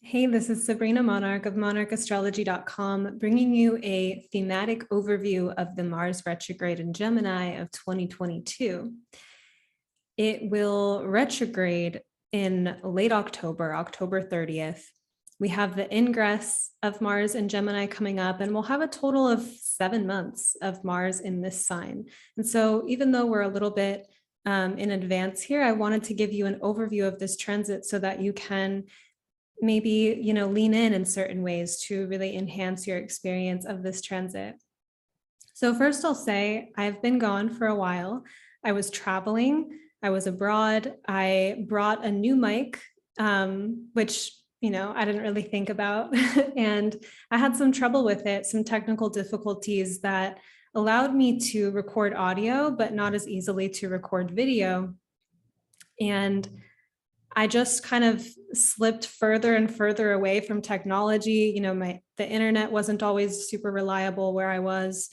Hey, this is Sabrina Monarch of monarchastrology.com, bringing you a thematic overview of the Mars retrograde in Gemini of 2022. It will retrograde in late October, October 30th. We have the ingress of Mars in Gemini coming up, and we'll have a total of 7 months of Mars in this sign. And so even though we're a little bit in advance here, I wanted to give you an overview of this transit so that you can maybe, lean in certain ways to really enhance your experience of this transit. So first I'll say I've been gone for a while. I was traveling, I was abroad. I brought a new mic, which, I didn't really think about. And I had some trouble with it, some technical difficulties that allowed me to record audio, but not as easily to record video. And I just kind of slipped further and further away from technology. The internet wasn't always super reliable where I was,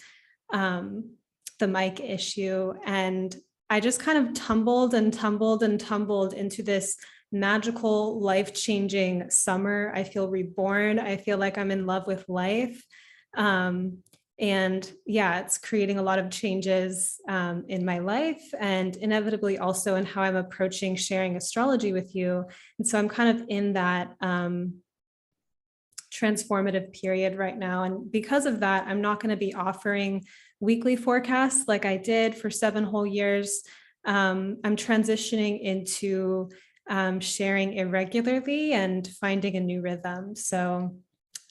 the mic issue. And I just kind of tumbled into this magical, life-changing summer. I feel reborn. I feel like I'm in love with life. And yeah, it's creating a lot of changes in my life and inevitably also in how I'm approaching sharing astrology with you. And so I'm kind of in that transformative period right now. And because of that, I'm not going to be offering weekly forecasts like I did for 7 whole years. I'm transitioning into sharing irregularly and finding a new rhythm. So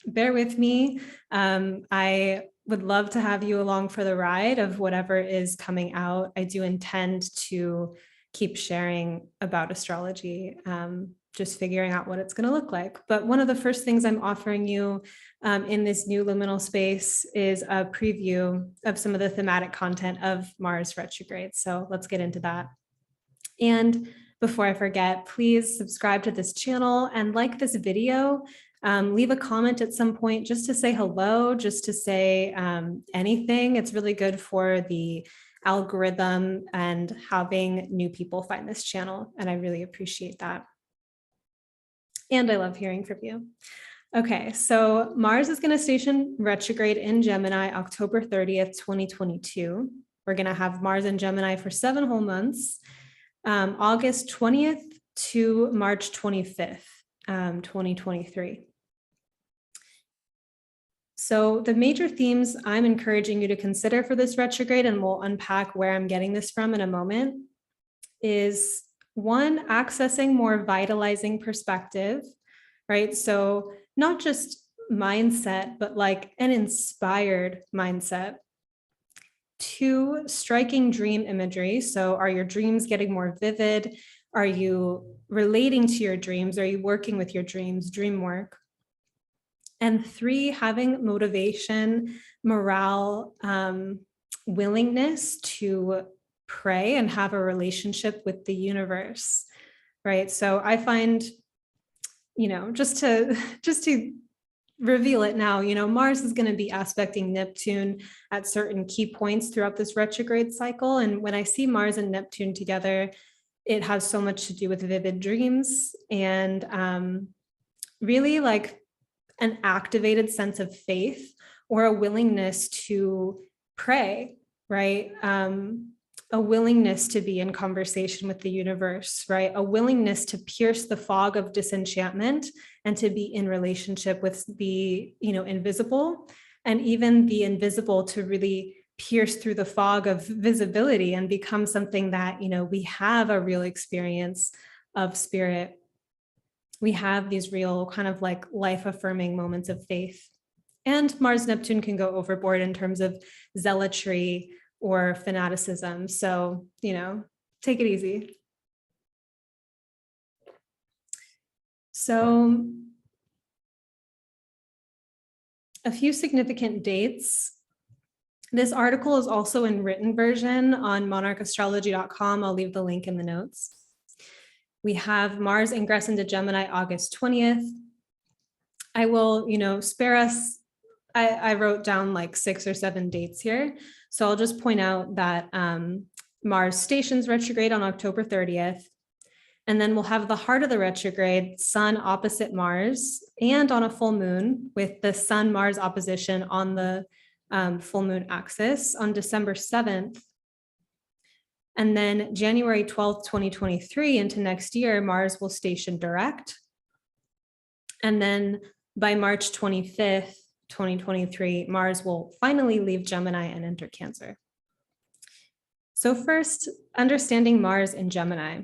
bear with me. I would love to have you along for the ride of whatever is coming out. I do intend to keep sharing about astrology, just figuring out what it's going to look like. But one of the first things I'm offering you in this new liminal space is a preview of some of the thematic content of Mars retrograde. So let's get into that. And before I forget, please subscribe to this channel and like this video. Leave a comment at some point just to say hello, just to say anything. It's really good for the algorithm and having new people find this channel. And I really appreciate that. And I love hearing from you. Okay, so Mars is going to station retrograde in Gemini October 30th, 2022. We're going to have Mars in Gemini for 7 whole months, August 20th to March 25th. 2023. So the major themes I'm encouraging you to consider for this retrograde, and we'll unpack where I'm getting this from in a moment, is 1, accessing more vitalizing perspective, right? So not just mindset, but like an inspired mindset. 2, striking dream imagery. So are your dreams getting more vivid? Are you relating to your dreams? Are you working with your dreams, dream work? And 3, having motivation, morale, willingness to pray and have a relationship with the universe, right? So I find, just to reveal it now, Mars is going to be aspecting Neptune at certain key points throughout this retrograde cycle. And when I see Mars and Neptune together, it has so much to do with vivid dreams and really like an activated sense of faith or a willingness to pray, right? A willingness to be in conversation with the universe, right? A willingness to pierce the fog of disenchantment and to be in relationship with the, invisible, and even the invisible to really pierce through the fog of visibility and become something that, we have a real experience of spirit. We have these real kind of like life-affirming moments of faith. And Mars Neptune can go overboard in terms of zealotry or fanaticism. So, take it easy. So a few significant dates. This article is also in written version on monarchastrology.com. I'll leave the link in the notes. We have Mars ingress into Gemini August 20th. I will, spare us. I wrote down like 6 or 7 dates here. So I'll just point out that Mars stations retrograde on October 30th. And then we'll have the heart of the retrograde, Sun opposite Mars, and on a full moon with the Sun-Mars opposition on the full moon axis on December 7th. And then January 12th, 2023 into next year, Mars will station direct. And then by March 25th, 2023, Mars will finally leave Gemini and enter Cancer. So first, understanding Mars in Gemini.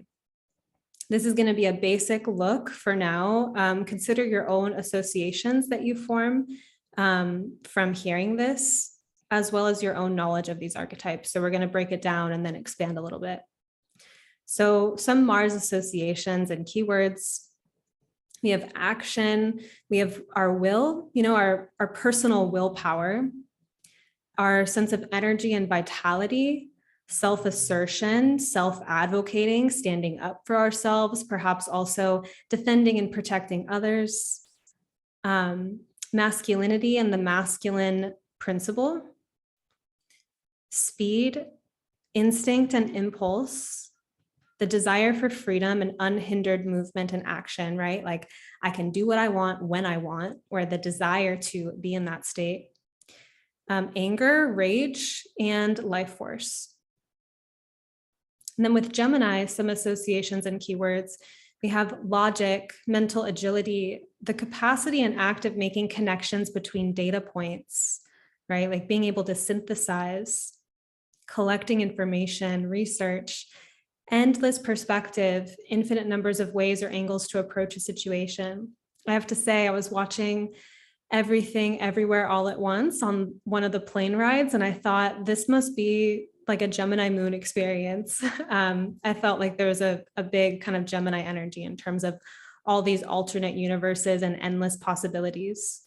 This is going to be a basic look for now. Consider your own associations that you form from hearing this, as well as your own knowledge of these archetypes. So we're going to break it down and then expand a little bit. So some Mars associations and keywords. We have action, we have our will, our personal willpower, our sense of energy and vitality, self-assertion, self-advocating, standing up for ourselves, perhaps also defending and protecting others, masculinity and the masculine principle, speed, instinct and impulse, the desire for freedom and unhindered movement and action, right? Like I can do what I want when I want, or the desire to be in that state. Anger, rage, and life force. And then with Gemini, some associations and keywords, we have logic, mental agility, the capacity and act of making connections between data points, right? Like being able to synthesize, collecting information, research, endless perspective, infinite numbers of ways or angles to approach a situation. I have to say, I was watching Everything Everywhere All at Once on one of the plane rides, and I thought this must be like a Gemini moon experience. I felt like there was a big kind of Gemini energy in terms of all these alternate universes and endless possibilities.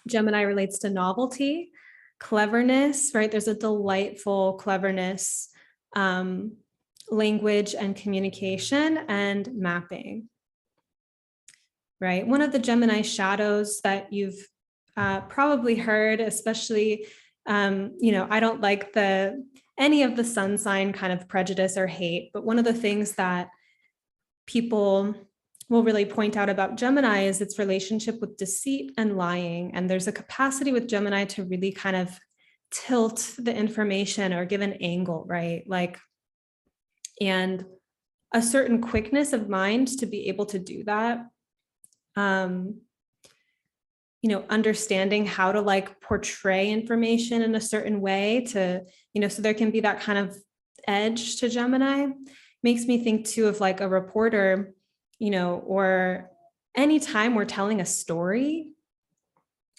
Gemini relates to novelty, cleverness, right? There's a delightful cleverness, language and communication, and mapping, right? One of the Gemini shadows that you've probably heard, especially I don't like any of the sun sign kind of prejudice or hate, but one of the things that people will really point out about Gemini is its relationship with deceit and lying. And there's a capacity with Gemini to really kind of tilt the information or give an angle, right? And a certain quickness of mind to be able to do that. Understanding how to portray information in a certain way to, so there can be that kind of edge to Gemini. Makes me think too of a reporter, or anytime we're telling a story,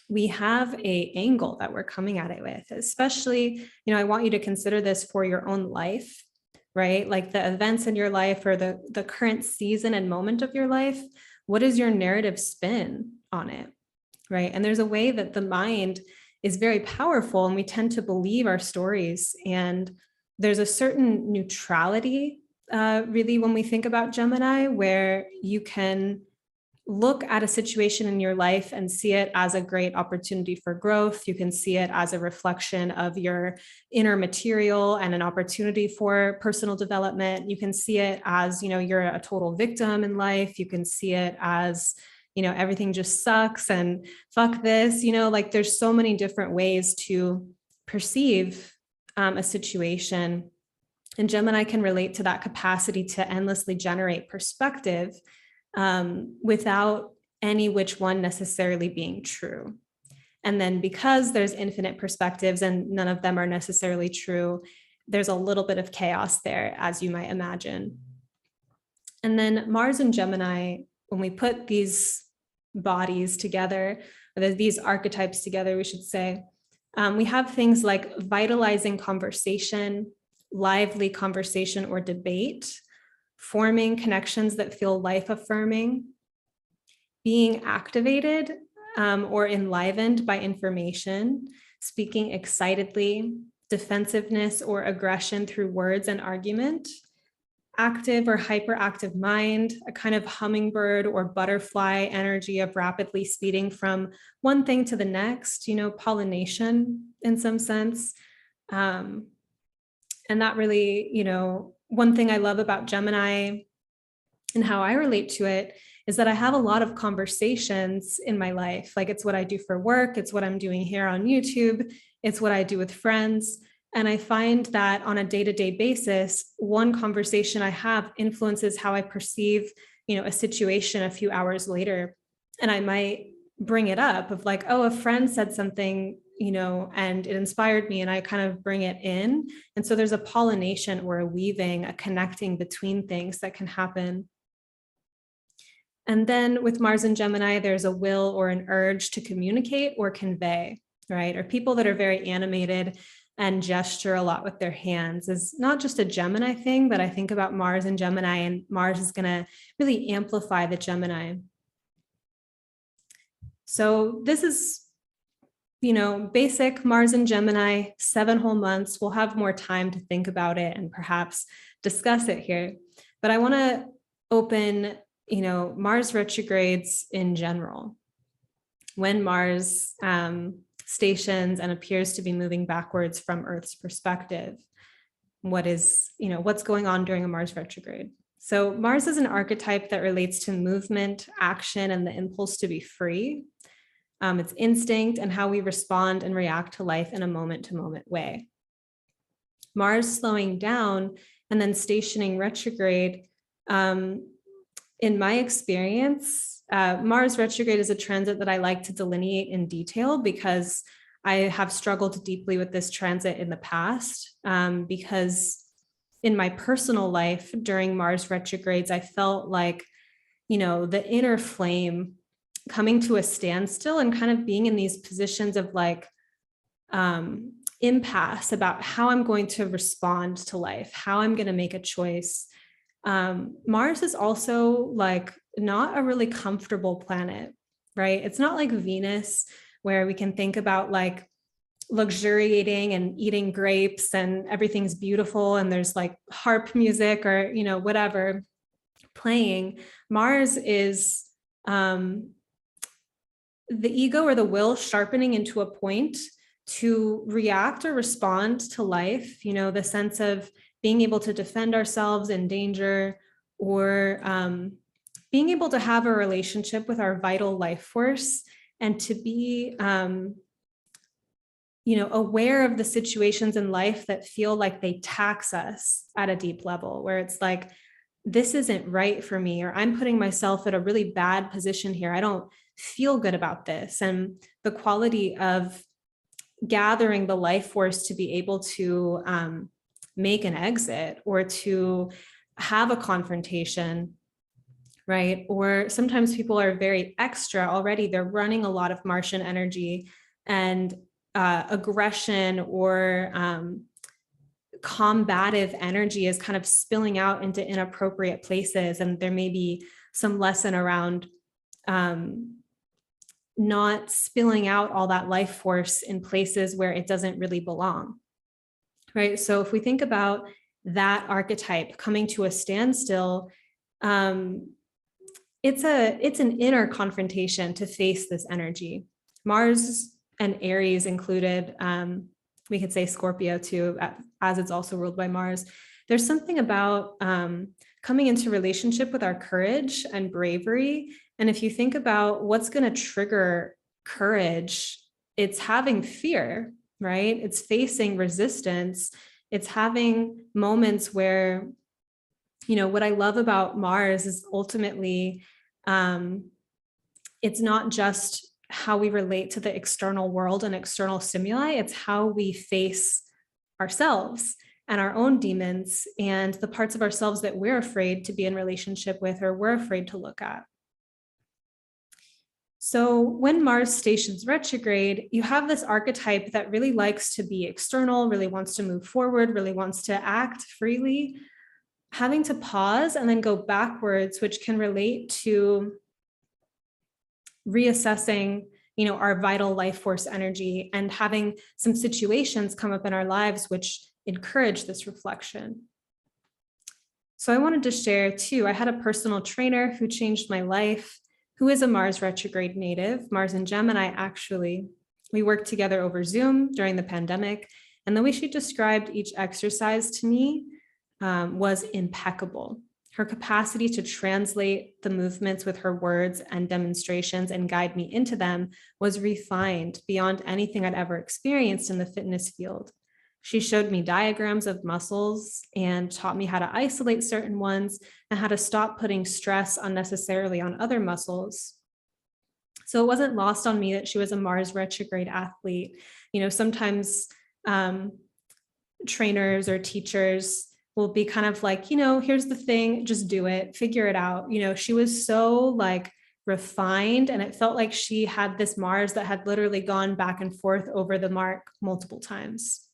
we have a angle that we're coming at it with, especially, I want you to consider this for your own life, right? Like the events in your life or the current season and moment of your life. What is your narrative spin on it? Right. And there's a way that the mind is very powerful and we tend to believe our stories. And there's a certain neutrality, really, when we think about Gemini, where you can look at a situation in your life and see it as a great opportunity for growth. You can see it as a reflection of your inner material and an opportunity for personal development. You can see it as, you're a total victim in life. You can see it as, everything just sucks and fuck this, there's so many different ways to perceive a situation. And Gemini can relate to that capacity to endlessly generate perspective without any which one necessarily being true. And then because there's infinite perspectives and none of them are necessarily true, there's a little bit of chaos there, as you might imagine. And then Mars and Gemini, when we put these bodies together, or these archetypes together, we should say, we have things like vitalizing conversation, lively conversation or debate, forming connections that feel life-affirming, being activated or enlivened by information, speaking excitedly, defensiveness or aggression through words and argument, active or hyperactive mind, a kind of hummingbird or butterfly energy of rapidly speeding from one thing to the next, pollination in some sense. And that really, one thing I love about Gemini and how I relate to it is that I have a lot of conversations in my life. Like, it's what I do for work. It's what I'm doing here on YouTube. It's what I do with friends. And I find that on a day-to-day basis, one conversation I have influences how I perceive, a situation a few hours later. And I might bring it up of like, oh, a friend said something, and it inspired me, and I kind of bring it in. And so there's a pollination or a weaving, a connecting between things that can happen. And then with Mars and Gemini, there's a will or an urge to communicate or convey, right? Or people that are very animated and gesture a lot with their hands is not just a Gemini thing, but I think about Mars and Gemini, and Mars is going to really amplify the Gemini. So this is, basic Mars and Gemini, 7 whole months. We'll have more time to think about it and perhaps discuss it here. But I want to open Mars retrogrades in general. When Mars stations and appears to be moving backwards from Earth's perspective, what's going on during a Mars retrograde? So Mars is an archetype that relates to movement, action, and the impulse to be free. It's instinct and how we respond and react to life in a moment-to-moment way. Mars slowing down and then stationing retrograde, in my experience, Mars retrograde is a transit that I like to delineate in detail because I have struggled deeply with this transit in the past, because in my personal life during Mars retrogrades, I felt like, the inner flame coming to a standstill and kind of being in these positions of like impasse about how I'm going to respond to life, how I'm going to make a choice. Mars is also like not a really comfortable planet, right? It's not like Venus, where we can think about like luxuriating and eating grapes and everything's beautiful and there's like harp music or, whatever playing. Mars is the ego or the will sharpening into a point to react or respond to life, the sense of being able to defend ourselves in danger, or being able to have a relationship with our vital life force, and to be, aware of the situations in life that feel like they tax us at a deep level, where it's like, this isn't right for me, or I'm putting myself at a really bad position here. I don't feel good about this. And the quality of gathering the life force to be able to make an exit or to have a confrontation, right? Or sometimes people are very extra already. They're running a lot of Martian energy, and aggression or combative energy is kind of spilling out into inappropriate places. And there may be some lesson around not spilling out all that life force in places where it doesn't really belong, right? So if we think about that archetype coming to a standstill, it's an inner confrontation to face this energy. Mars and Aries included, we could say Scorpio too, as it's also ruled by Mars. There's something about coming into relationship with our courage and bravery. And if you think about what's going to trigger courage, it's having fear, right? It's facing resistance. It's having moments where, what I love about Mars is ultimately, it's not just how we relate to the external world and external stimuli, it's how we face ourselves and our own demons and the parts of ourselves that we're afraid to be in relationship with or we're afraid to look at. So when Mars stations retrograde, you have this archetype that really likes to be external, really wants to move forward, really wants to act freely, having to pause and then go backwards, which can relate to reassessing, our vital life force energy and having some situations come up in our lives which encourage this reflection. So I wanted to share too, I had a personal trainer who changed my life, who is a Mars retrograde native, Mars and Gemini actually. We worked together over Zoom during the pandemic, and the way she described each exercise to me was impeccable. Her capacity to translate the movements with her words and demonstrations and guide me into them was refined beyond anything I'd ever experienced in the fitness field. She showed me diagrams of muscles and taught me how to isolate certain ones and how to stop putting stress unnecessarily on other muscles. So it wasn't lost on me that she was a Mars retrograde athlete. You know, sometimes trainers or teachers will be kind of like, you know, here's the thing, just do it, figure it out. You know, she was so like refined, and it felt like she had this Mars that had literally gone back and forth over the mark multiple times.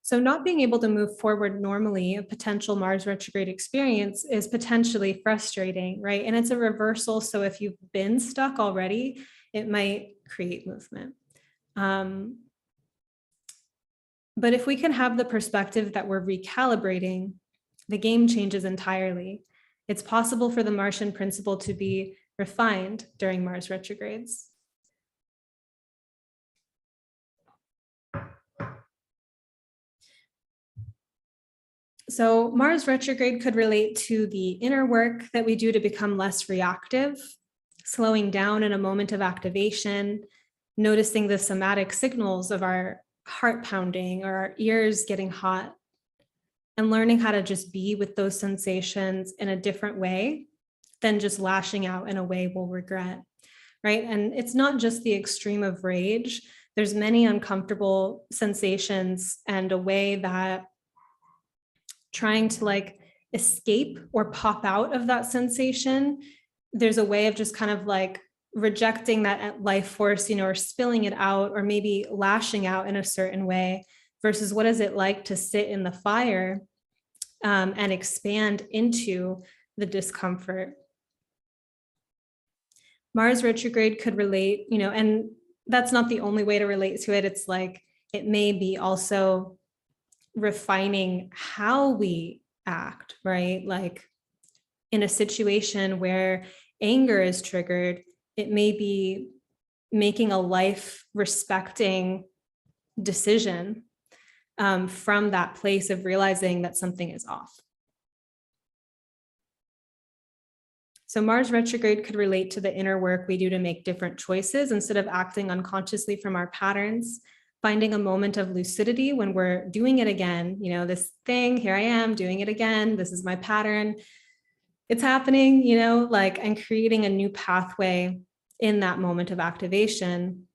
So not being able to move forward normally, a potential Mars retrograde experience is potentially frustrating, right? And it's a reversal. So if you've been stuck already, it might create movement. But if we can have the perspective that we're recalibrating, the game changes entirely. It's possible for the Martian principle to be refined during Mars retrogrades. So Mars retrograde could relate to the inner work that we do to become less reactive, slowing down in a moment of activation, noticing the somatic signals of our heart pounding or our ears getting hot, and learning how to just be with those sensations in a different way than just lashing out in a way we'll regret, right? And it's not just the extreme of rage. There's many uncomfortable sensations and a way that trying to like escape or pop out of that sensation, there's a way of just kind of like rejecting that life force, you know, or spilling it out, or maybe lashing out in a certain way, versus what is it like to sit in the fire and expand into the discomfort. Mars retrograde could relate, you know, and that's not the only way to relate to it. It's like, it may be also refining how we act, right? Like in a situation where anger is triggered, it may be making a life respecting decision from that place of realizing that something is off. So Mars retrograde could relate to the inner work we do to make different choices instead of acting unconsciously from our patterns, finding a moment of lucidity when we're doing it again. You know, this thing, here I am doing it again. This is my pattern. It's happening, you know, like, and creating a new pathway in that moment of activation,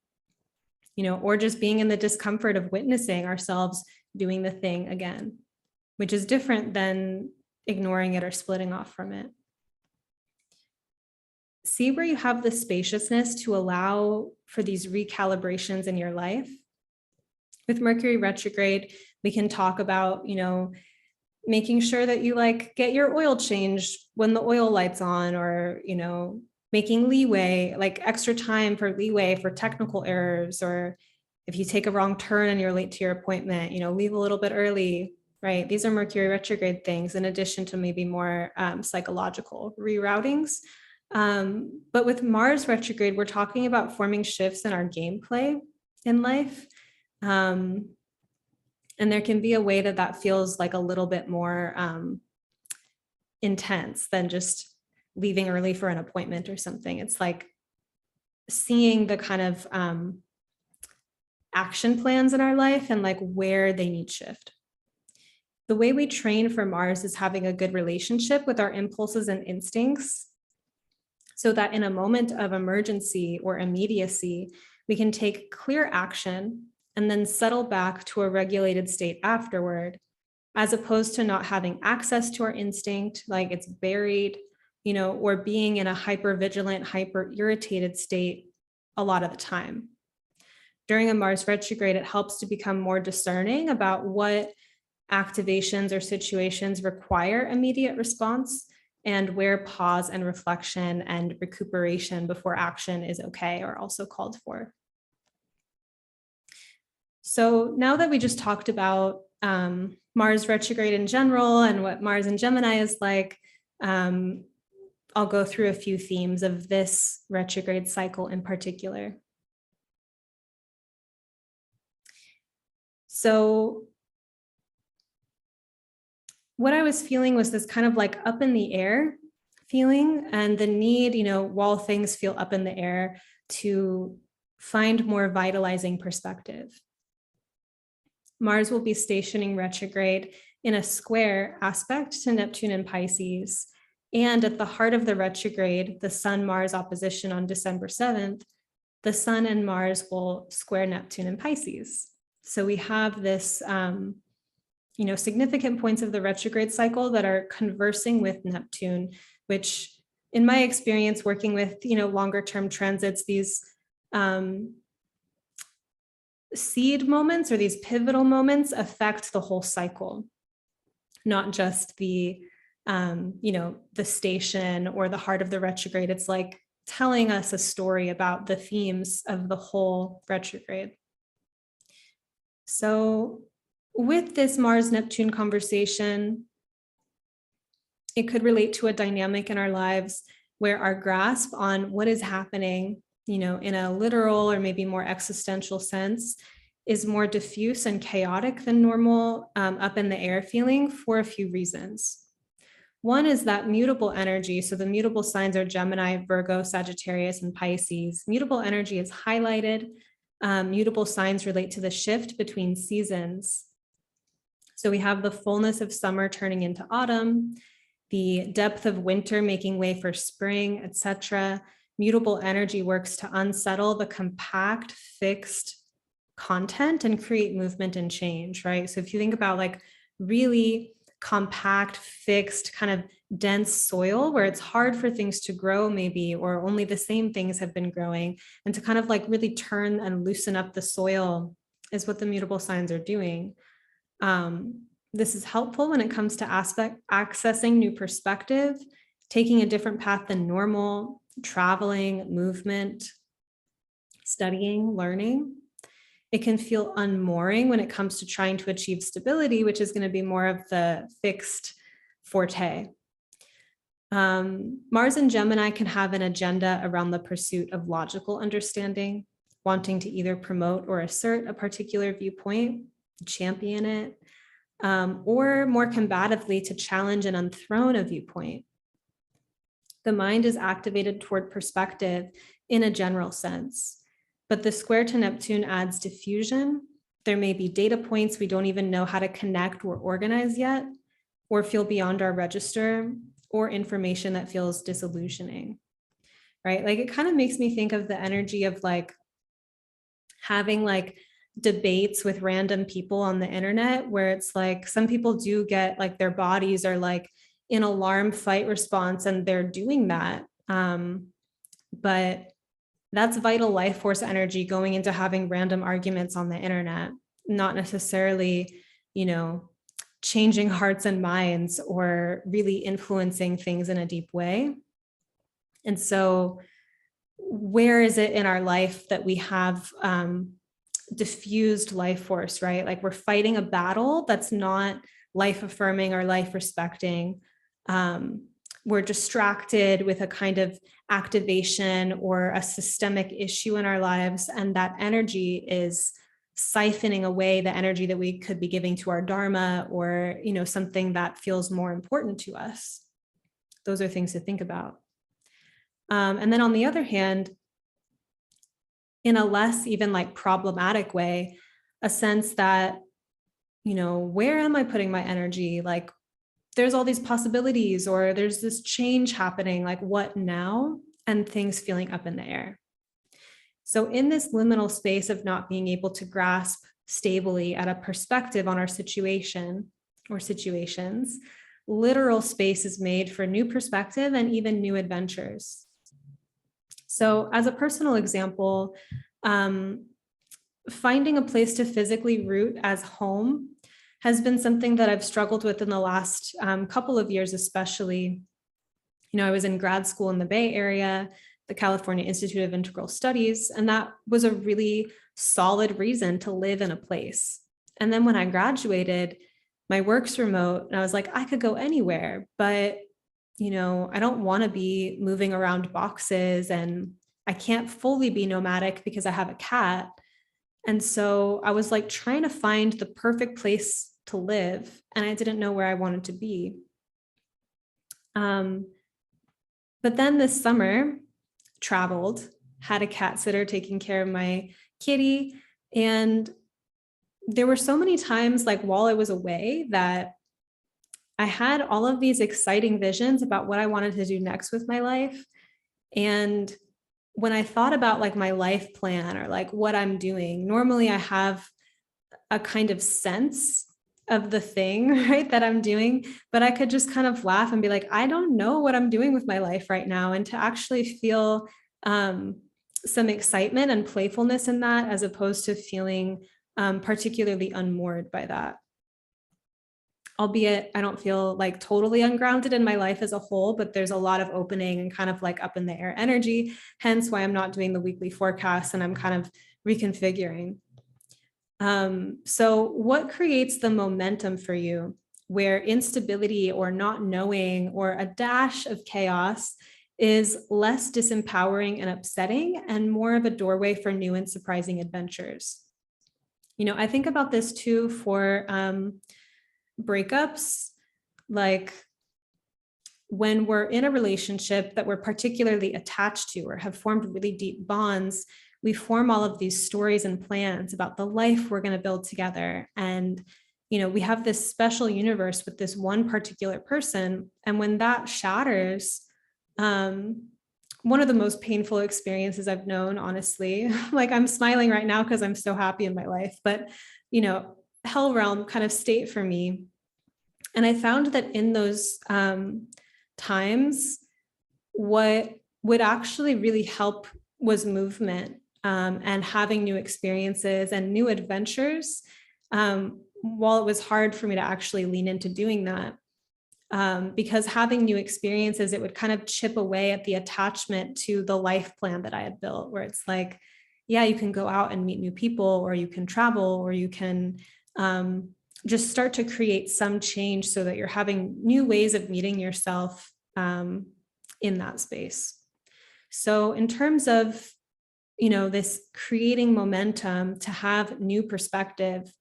you know, or just being in the discomfort of witnessing ourselves doing the thing again, which is different than ignoring it or splitting off from it. See where you have the spaciousness to allow for these recalibrations in your life. With Mercury retrograde, we can talk about, you know, making sure that you like get your oil changed when the oil light's on, or, you know, making leeway, like extra time for leeway for technical errors, or if you take a wrong turn and you're late to your appointment, you know, leave a little bit early, right? These are Mercury retrograde things, in addition to maybe more psychological reroutings. But with Mars retrograde, we're talking about forming shifts in our gameplay in life. And there can be a way that that feels like a little bit more intense than just leaving early for an appointment or something. It's like seeing the kind of action plans in our life and like where they need shift. The way we train for Mars is having a good relationship with our impulses and instincts, so that in a moment of emergency or immediacy, we can take clear action and then settle back to a regulated state afterward, as opposed to not having access to our instinct, like it's buried, you know, or being in a hyper-vigilant, hyper-irritated state a lot of the time. During a Mars retrograde, it helps to become more discerning about what activations or situations require immediate response, and where pause and reflection and recuperation before action is okay are also called for. So now that we just talked about Mars retrograde in general and what Mars in Gemini is like, I'll go through a few themes of this retrograde cycle in particular. So what I was feeling was this kind of like up in the air feeling, and the need, while things feel up in the air, to find more vitalizing perspective. Mars will be stationing retrograde in a square aspect to Neptune and Pisces. And at the heart of the retrograde, the Sun-Mars opposition on December 7th, the Sun and Mars will square Neptune and Pisces. So we have this, significant points of the retrograde cycle that are conversing with Neptune, which in my experience working with, longer term transits, these seed moments or these pivotal moments affect the whole cycle, not just the station or the heart of the retrograde. It's like telling us a story about the themes of the whole retrograde. So with this Mars-Neptune conversation, it could relate to a dynamic in our lives where our grasp on what is happening, in a literal or maybe more existential sense, is more diffuse and chaotic than normal, up in the air feeling, for a few reasons. One is that mutable energy. So the mutable signs are Gemini, Virgo, Sagittarius, and Pisces. Mutable energy is highlighted. Mutable signs relate to the shift between seasons. So we have the fullness of summer turning into autumn, the depth of winter making way for spring, etc. Mutable energy works to unsettle the compact, fixed content and create movement and change, right? So if you think about like really compact, fixed, kind of dense soil where it's hard for things to grow maybe, or only the same things have been growing, and to kind of like really turn and loosen up the soil is what the mutable signs are doing. This is helpful when it comes to accessing new perspective, taking a different path than normal, traveling, movement, studying, learning. It can feel unmooring when it comes to trying to achieve stability, which is going to be more of the fixed forte. Mars and Gemini can have an agenda around the pursuit of logical understanding, wanting to either promote or assert a particular viewpoint, champion it, or more combatively to challenge and unthrone a viewpoint. The mind is activated toward perspective in a general sense. But the square to Neptune adds diffusion. There may be data points we don't even know how to connect or organize yet, or feel beyond our register, or information that feels disillusioning, right? Like it kind of makes me think of the energy of like having like debates with random people on the internet, where it's like some people do get like their bodies are like in alarm fight response and they're doing that. But that's vital life force energy going into having random arguments on the internet, not necessarily, changing hearts and minds or really influencing things in a deep way. And so where is it in our life that we have diffused life force, right? Like we're fighting a battle that's not life affirming or life respecting. We're distracted with a kind of activation or a systemic issue in our lives, and that energy is siphoning away the energy that we could be giving to our dharma or something that feels more important to us. Those are things to think about. And then on the other hand, in a less even like problematic way, a sense that where am I putting my energy? Like there's all these possibilities, or there's this change happening, like what now? And things feeling up in the air. So in this liminal space of not being able to grasp stably at a perspective on our situation or situations, literal space is made for new perspective and even new adventures. So as a personal example, finding a place to physically root as home has been something that I've struggled with in the last couple of years, especially. I was in grad school in the Bay Area, the California Institute of Integral Studies, and that was a really solid reason to live in a place. And then when I graduated, my work's remote, and I was like, I could go anywhere, but I don't want to be moving around boxes, and I can't fully be nomadic because I have a cat. And so I was like trying to find the perfect place to live, and I didn't know where I wanted to be. But then this summer, traveled, had a cat sitter taking care of my kitty, and there were so many times, like while I was away, that I had all of these exciting visions about what I wanted to do next with my life. And when I thought about like my life plan or like what I'm doing, normally I have a kind of sense of the thing, right, that I'm doing, but I could just kind of laugh and be like, I don't know what I'm doing with my life right now. And to actually feel some excitement and playfulness in that, as opposed to feeling particularly unmoored by that. Albeit I don't feel like totally ungrounded in my life as a whole, but there's a lot of opening and kind of like up in the air energy, hence why I'm not doing the weekly forecast and I'm kind of reconfiguring. So what creates the momentum for you where instability or not knowing or a dash of chaos is less disempowering and upsetting and more of a doorway for new and surprising adventures? You know, I think about this too for breakups. Like when we're in a relationship that we're particularly attached to or have formed really deep bonds, we form all of these stories and plans about the life we're going to build together. And, you know, we have this special universe with this one particular person. And when that shatters, one of the most painful experiences I've known, honestly, like I'm smiling right now because I'm so happy in my life, but, you know, hell realm kind of state for me. And I found that in those times, what would actually really help was movement and having new experiences and new adventures. While it was hard for me to actually lean into doing that, because having new experiences, it would kind of chip away at the attachment to the life plan that I had built, where it's like, yeah, you can go out and meet new people, or you can travel, or you can just start to create some change so that you're having new ways of meeting yourself in that space. So in terms of, you know, this creating momentum to have new perspective,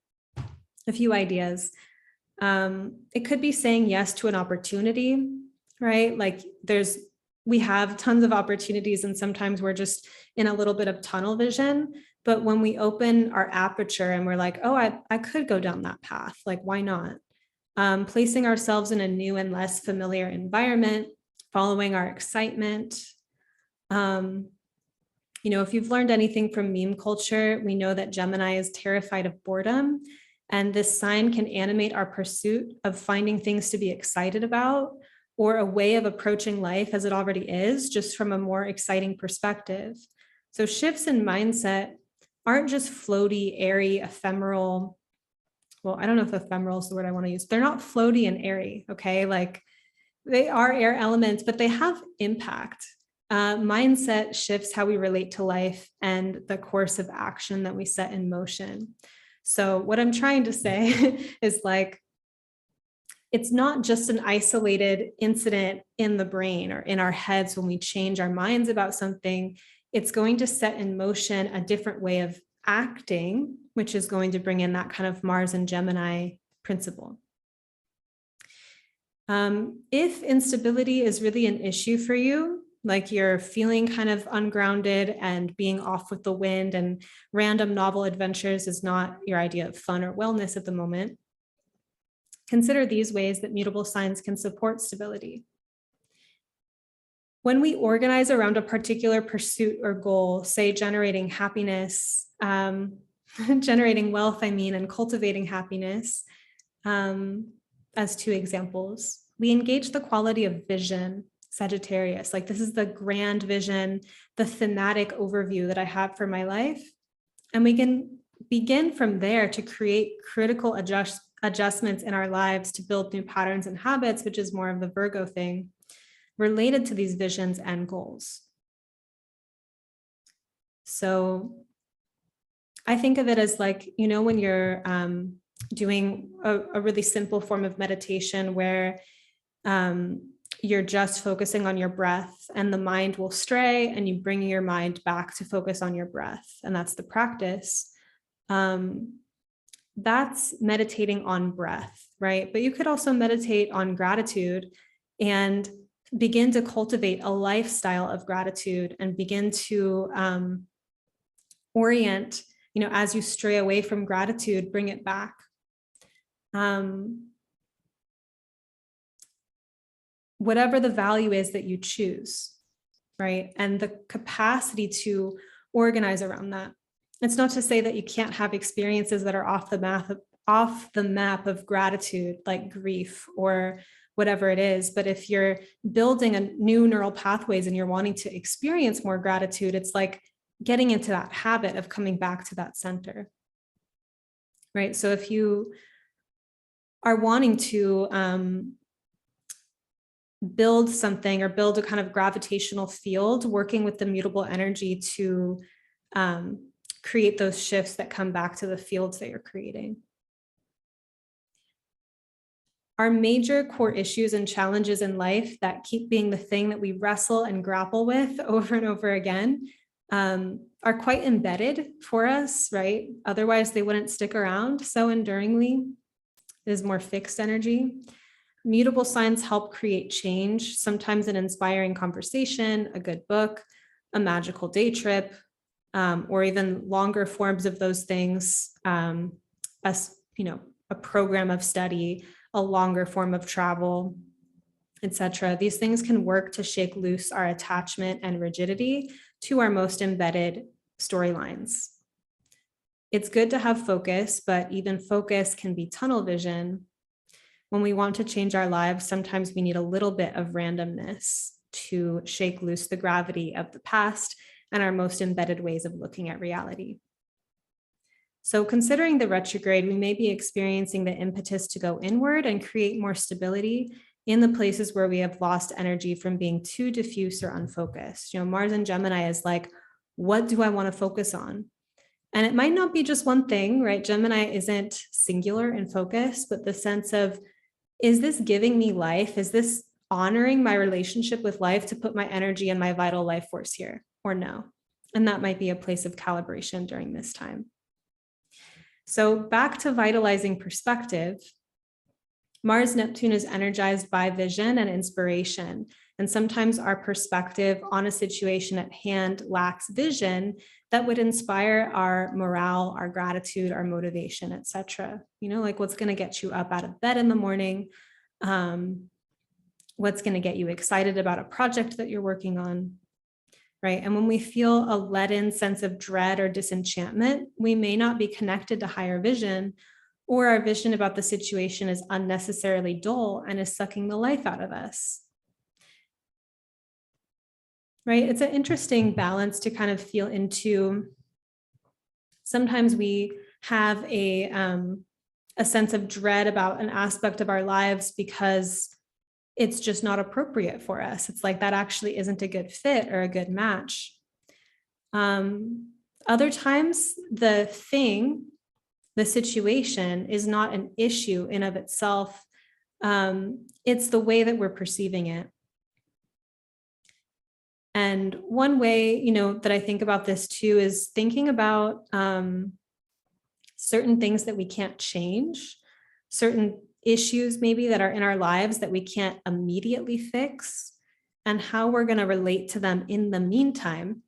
a few ideas. It could be saying yes to an opportunity, right? Like we have tons of opportunities and sometimes we're just in a little bit of tunnel vision. But when we open our aperture and we're like, oh, I could go down that path. Like, why not? Placing ourselves in a new and less familiar environment, following our excitement. You know, if you've learned anything from meme culture, we know that Gemini is terrified of boredom. And this sign can animate our pursuit of finding things to be excited about, or a way of approaching life as it already is, just from a more exciting perspective. So shifts in mindset aren't just floaty, airy, ephemeral. Well, I don't know if ephemeral is the word I want to use. They're not floaty and airy, okay? Like they are air elements, but they have impact. Mindset shifts how we relate to life and the course of action that we set in motion. So what I'm trying to say is like, it's not just an isolated incident in the brain or in our heads when we change our minds about something. It's going to set in motion a different way of acting, which is going to bring in that kind of Mars and Gemini principle. If instability is really an issue for you, like you're feeling kind of ungrounded and being off with the wind and random novel adventures is not your idea of fun or wellness at the moment, consider these ways that mutable signs can support stability. When we organize around a particular pursuit or goal, say generating happiness, generating wealth, and cultivating happiness, as two examples, we engage the quality of vision, Sagittarius. Like this is the grand vision, the thematic overview that I have for my life. And we can begin from there to create critical adjustments in our lives to build new patterns and habits, which is more of the Virgo thing, related to these visions and goals. So I think of it as like, you know, when you're doing a really simple form of meditation where you're just focusing on your breath and the mind will stray and you bring your mind back to focus on your breath. And that's the practice. that's meditating on breath, right? But you could also meditate on gratitude and begin to cultivate a lifestyle of gratitude and begin to orient, as you stray away from gratitude, bring it back. Whatever the value is that you choose, right? And the capacity to organize around that. It's not to say that you can't have experiences that are off the map of gratitude, like grief or whatever it is. But if you're building a new neural pathways and you're wanting to experience more gratitude, it's like getting into that habit of coming back to that center, right? So if you are wanting to build something or build a kind of gravitational field, working with the mutable energy to create those shifts that come back to the fields that you're creating. Our major core issues and challenges in life that keep being the thing that we wrestle and grapple with over and over again are quite embedded for us, right? Otherwise, they wouldn't stick around so enduringly. It is more fixed energy. Mutable signs help create change, sometimes an inspiring conversation, a good book, a magical day trip, or even longer forms of those things, as a program of study, a longer form of travel, etc. These things can work to shake loose our attachment and rigidity to our most embedded storylines. It's good to have focus, but even focus can be tunnel vision. When we want to change our lives, sometimes we need a little bit of randomness to shake loose the gravity of the past and our most embedded ways of looking at reality. So considering the retrograde, we may be experiencing the impetus to go inward and create more stability in the places where we have lost energy from being too diffuse or unfocused. Mars in Gemini is like, what do I want to focus on? And it might not be just one thing, right? Gemini isn't singular in focus, but the sense of, is this giving me life? Is this honoring my relationship with life to put my energy and my vital life force here, or no? And that might be a place of calibration during this time. So back to vitalizing perspective, Mars Neptune is energized by vision and inspiration. And sometimes our perspective on a situation at hand lacks vision that would inspire our morale, our gratitude, our motivation, etc. Like what's going to get you up out of bed in the morning, what's going to get you excited about a project that you're working on, right? And when we feel a leaden sense of dread or disenchantment, we may not be connected to higher vision, or our vision about the situation is unnecessarily dull and is sucking the life out of us. Right? It's an interesting balance to kind of feel into. Sometimes we have a sense of dread about an aspect of our lives because it's just not appropriate for us. It's like that actually isn't a good fit or a good match. Other times, the situation is not an issue in of itself. It's the way that we're perceiving it. And one way, that I think about this too is thinking about certain things that we can't change, certain issues maybe that are in our lives that we can't immediately fix, and how we're going to relate to them in the meantime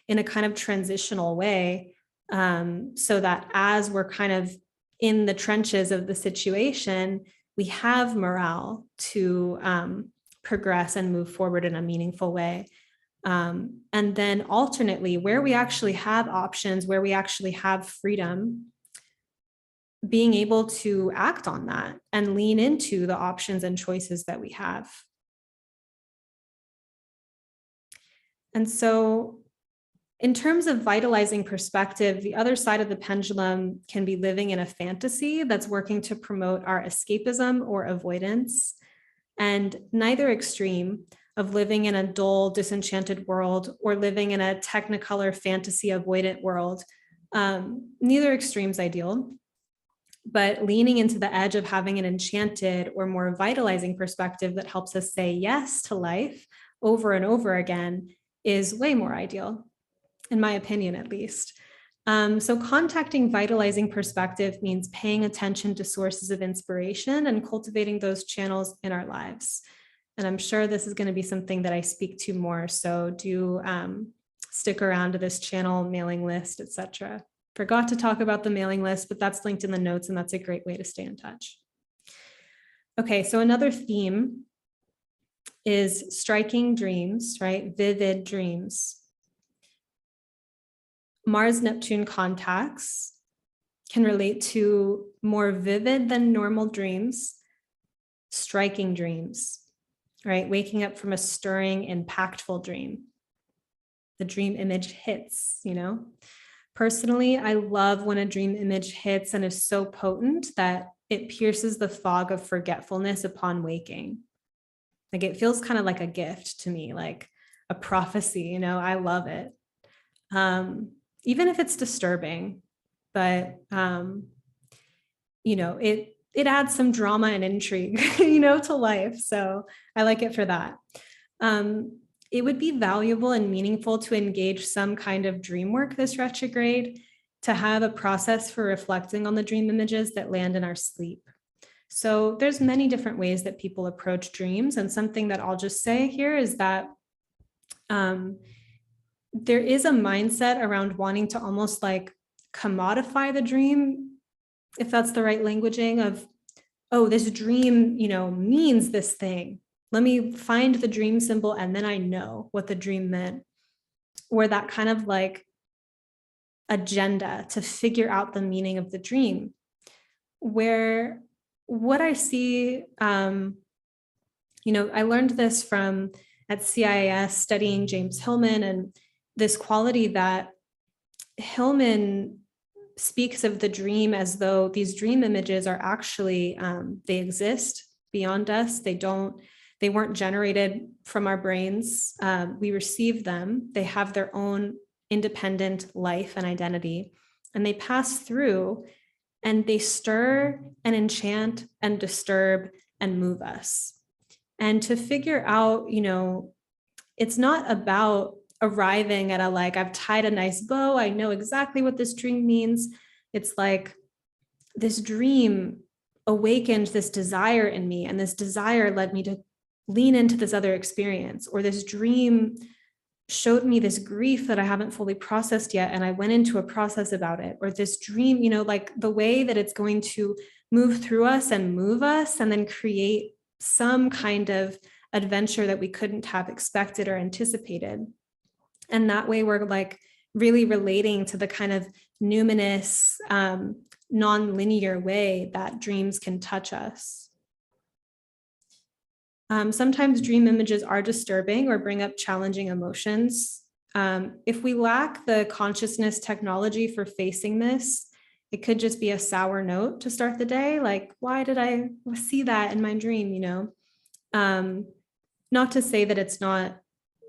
in a kind of transitional way, so that as we're kind of in the trenches of the situation, we have morale to progress and move forward in a meaningful way. And then alternately, where we actually have options, where we actually have freedom, being able to act on that and lean into the options and choices that we have. And so in terms of vitalizing perspective, the other side of the pendulum can be living in a fantasy that's working to promote our escapism or avoidance. And neither extreme of living in a dull, disenchanted world or living in a technicolor fantasy avoidant world, neither extreme is ideal. But leaning into the edge of having an enchanted or more vitalizing perspective that helps us say yes to life over and over again is way more ideal, in my opinion, at least. So contacting vitalizing perspective means paying attention to sources of inspiration and cultivating those channels in our lives. And I'm sure this is going to be something that I speak to more. So do stick around to this channel, mailing list, etc. Forgot to talk about the mailing list, but that's linked in the notes, and that's a great way to stay in touch. Okay, so another theme is striking dreams, right? Vivid dreams. Mars-Neptune contacts can relate to more vivid than normal dreams, striking dreams, right? Waking up from a stirring, impactful dream. The dream image hits, you know? Personally, I love when a dream image hits and is so potent that it pierces the fog of forgetfulness upon waking. Like it feels kind of like a gift to me, like a prophecy, you know, I love it. Even if it's disturbing, but, you know, it adds some drama and intrigue, you know, to life. So I like it for that. It would be valuable and meaningful to engage some kind of dream work this retrograde, to have a process for reflecting on the dream images that land in our sleep. So there's many different ways that people approach dreams. And something that I'll just say here is that there is a mindset around wanting to almost like commodify the dream, if that's the right languaging of, oh, this dream, you know, means this thing. Let me find the dream symbol and then I know what the dream meant. Or that kind of like agenda to figure out the meaning of the dream. Where what I see, you know, I learned this from at CIS studying James Hillman, and this quality that Hillman speaks of the dream as though these dream images are actually, they exist beyond us. They weren't generated from our brains. We receive them. They have their own independent life and identity, and they pass through and they stir and enchant and disturb and move us. And to figure out, you know, it's not about arriving at a, like, I've tied a nice bow, I know exactly what this dream means. It's like this dream awakened this desire in me, and this desire led me to lean into this other experience, or this dream showed me this grief that I haven't fully processed yet, and I went into a process about it. Or this dream, you know, like the way that it's going to move through us and move us and then create some kind of adventure that we couldn't have expected or anticipated. And that way we're like really relating to the kind of numinous, non-linear way that dreams can touch us. Sometimes dream images are disturbing or bring up challenging emotions. If we lack the consciousness technology for facing this, it could just be a sour note to start the day. Like, why did I see that in my dream, you know? Not to say that it's not,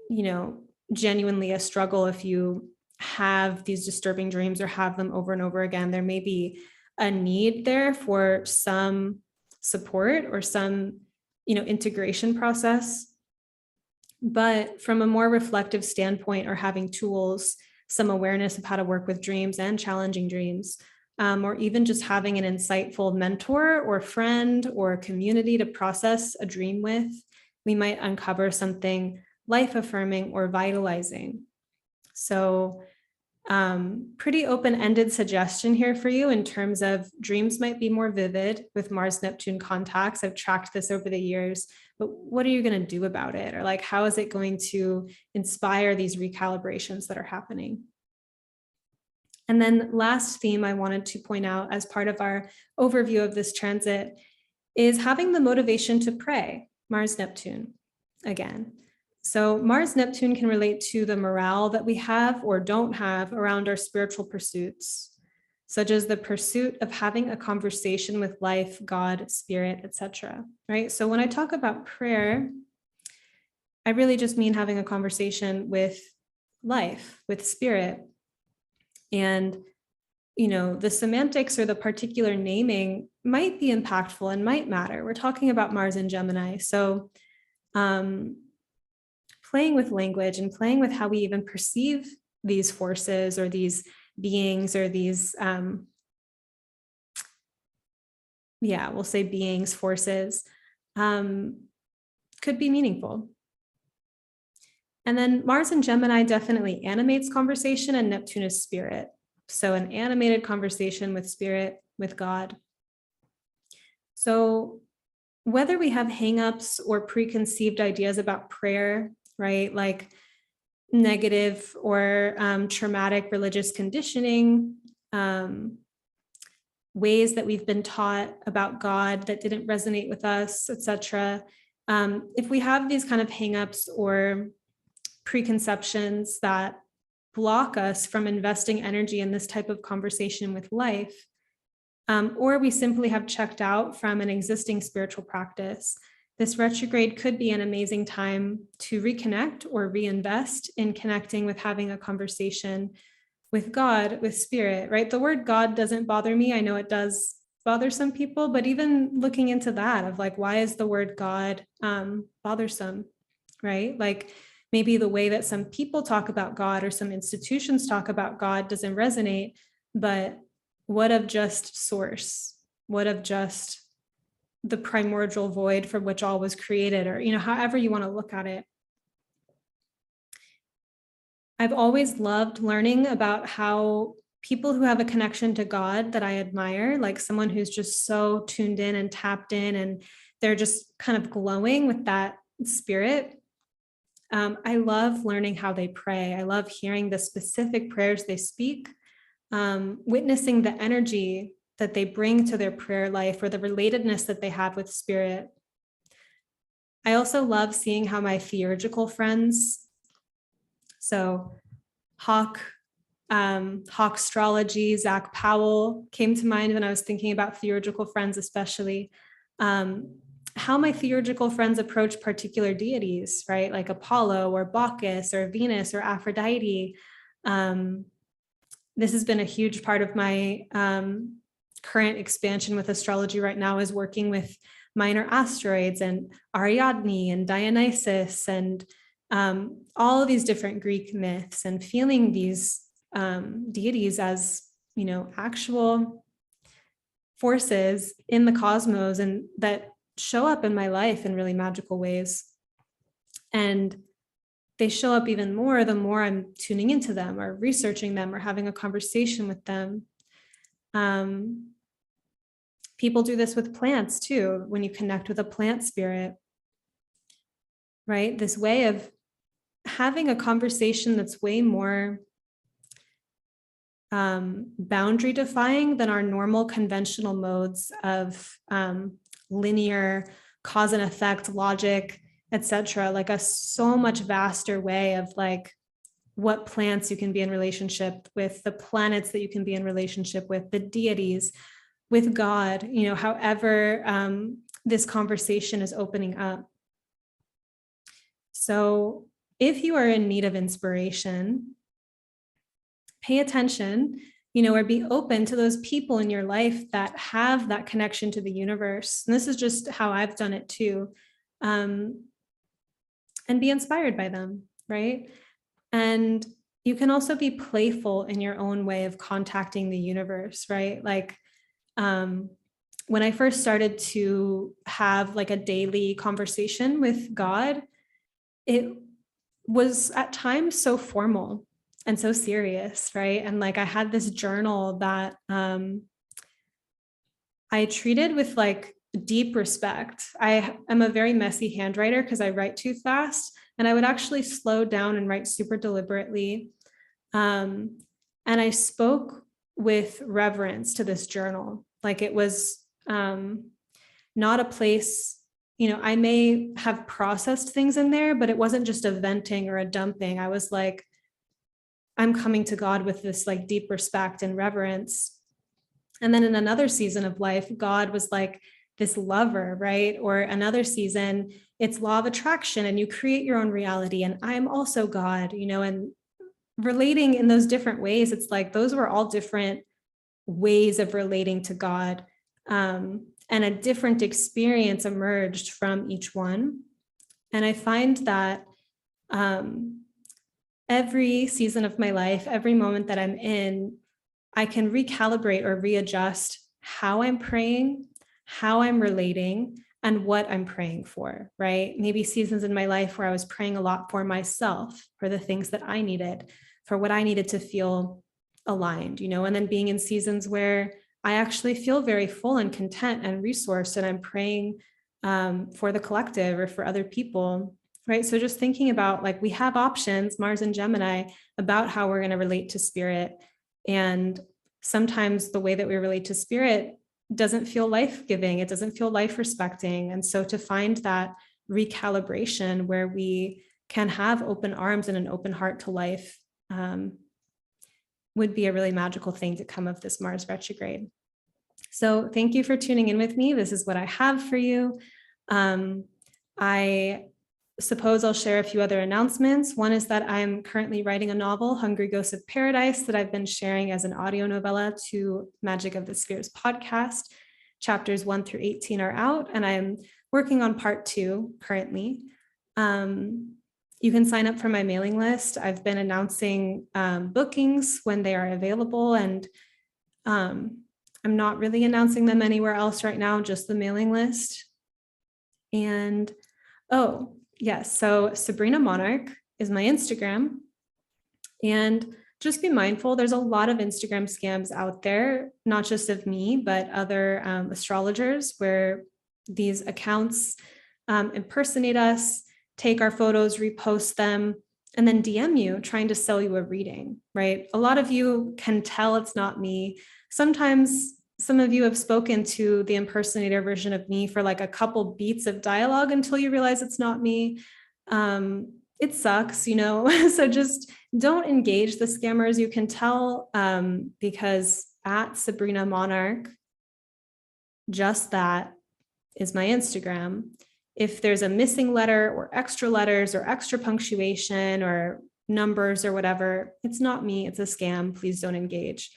you know, genuinely a struggle if you have these disturbing dreams or have them over and over again. There may be a need there for some support or some, you know, integration process. But from a more reflective standpoint, or having tools, some awareness of how to work with dreams and challenging dreams, or even just having an insightful mentor or friend or community to process a dream with, we might uncover something life-affirming or vitalizing. So pretty open-ended suggestion here for you in terms of dreams might be more vivid with Mars-Neptune contacts. I've tracked this over the years, but what are you going to do about it? Or like, how is it going to inspire these recalibrations that are happening? And then last theme I wanted to point out as part of our overview of this transit is having the motivation to pray, Mars-Neptune again. So Mars-Neptune can relate to the morale that we have or don't have around our spiritual pursuits, such as the pursuit of having a conversation with life, God, spirit, etc. Right? So when I talk about prayer, I really just mean having a conversation with life, with spirit. And, you know, the semantics or the particular naming might be impactful and might matter. We're talking about Mars and Gemini. So playing with language and playing with how we even perceive these forces or these beings or these, we'll say beings, forces, could be meaningful. And then Mars and Gemini definitely animates conversation, and Neptune is spirit. So an animated conversation with spirit, with God. So whether we have hangups or preconceived ideas about prayer, right? Like negative or traumatic religious conditioning, ways that we've been taught about God that didn't resonate with us, etc. If we have these kind of hangups or preconceptions that block us from investing energy in this type of conversation with life, or we simply have checked out from an existing spiritual practice, this retrograde could be an amazing time to reconnect or reinvest in connecting with having a conversation with God, with spirit, right? The word God doesn't bother me. I know it does bother some people, but even looking into that of like, why is the word God bothersome, right? Like maybe the way that some people talk about God or some institutions talk about God doesn't resonate, but what of just source? What of just the primordial void from which all was created, or, however you want to look at it. I've always loved learning about how people who have a connection to God that I admire, like someone who's just so tuned in and tapped in, and they're just kind of glowing with that spirit. I love learning how they pray. I love hearing the specific prayers they speak, witnessing the energy that they bring to their prayer life or the relatedness that they have with spirit. I also love seeing how my theurgical friends, so Hawk astrology, Zach Powell came to mind when I was thinking about theurgical friends, especially how my theurgical friends approach particular deities, right? Like Apollo or Bacchus or Venus or Aphrodite. This has been a huge part of my current expansion with astrology right now, is working with minor asteroids and Ariadne and Dionysus and all of these different Greek myths, and feeling these deities as, actual forces in the cosmos and that show up in my life in really magical ways. And they show up even more the more I'm tuning into them or researching them or having a conversation with them. People do this with plants too, when you connect with a plant spirit, right? This way of having a conversation that's way more boundary defying than our normal conventional modes of linear cause and effect logic, etc. Like a so much vaster way of like what plants you can be in relationship with, the planets that you can be in relationship with, the deities, with God, however this conversation is opening up. So if you are in need of inspiration, pay attention, or be open to those people in your life that have that connection to the universe. And this is just how I've done it too. And be inspired by them, right? And you can also be playful in your own way of contacting the universe, right? Like when I first started to have like a daily conversation with God, it was at times so formal and so serious, right? And like I had this journal that I treated with like deep respect. I am a very messy handwriter because I write too fast, and I would actually slow down and write super deliberately. And I spoke with reverence to this journal. Like it was not a place, I may have processed things in there, but it wasn't just a venting or a dumping. I was like, I'm coming to God with this like deep respect and reverence. And then in another season of life, God was like this lover, right? Or another season, it's law of attraction and you create your own reality. And I'm also God, and relating in those different ways. It's like, those were all different ways of relating to God. And a different experience emerged from each one. And I find that every season of my life, every moment that I'm in, I can recalibrate or readjust how I'm praying, how I'm relating, and what I'm praying for, right? Maybe seasons in my life where I was praying a lot for myself, for the things that I needed, for what I needed to feel aligned, and then being in seasons where I actually feel very full and content and resourced, and I'm praying for the collective or for other people, right? So just thinking about, like, we have options, Mars and Gemini, about how we're going to relate to spirit. And sometimes the way that we relate to spirit doesn't feel life-giving. It doesn't feel life-respecting. And so to find that recalibration where we can have open arms and an open heart to life would be a really magical thing to come of this Mars retrograde. So thank you for tuning in with me. This is what I have for you. I suppose I'll share a few other announcements. One is that I'm currently writing a novel, Hungry Ghosts of Paradise, that I've been sharing as an audio novella to Magic of the Spheres podcast. Chapters 1 through 18 are out, and I'm working on part 2 currently. You can sign up for my mailing list. I've been announcing bookings when they are available, and I'm not really announcing them anywhere else right now, just the mailing list. And oh, yes, so Sabrina Monarch is my Instagram. And just be mindful, there's a lot of Instagram scams out there, not just of me, but other astrologers, where these accounts impersonate us, take our photos, repost them, and then DM you trying to sell you a reading, right? A lot of you can tell it's not me. Sometimes some of you have spoken to the impersonator version of me for like a couple beats of dialogue until you realize it's not me. It sucks, so just don't engage the scammers. You can tell because at Sabrina Monarch, just that is my Instagram. If there's a missing letter or extra letters or extra punctuation or numbers or whatever, it's not me, it's a scam. Please don't engage.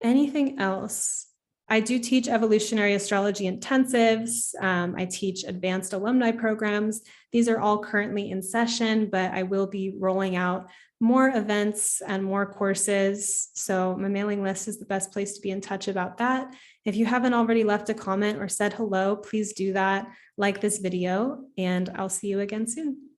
Anything else? I do teach evolutionary astrology intensives. I teach advanced alumni programs. These are all currently in session, but I will be rolling out more events and more courses. So my mailing list is the best place to be in touch about that. If you haven't already left a comment or said hello, please do that, like this video, and I'll see you again soon.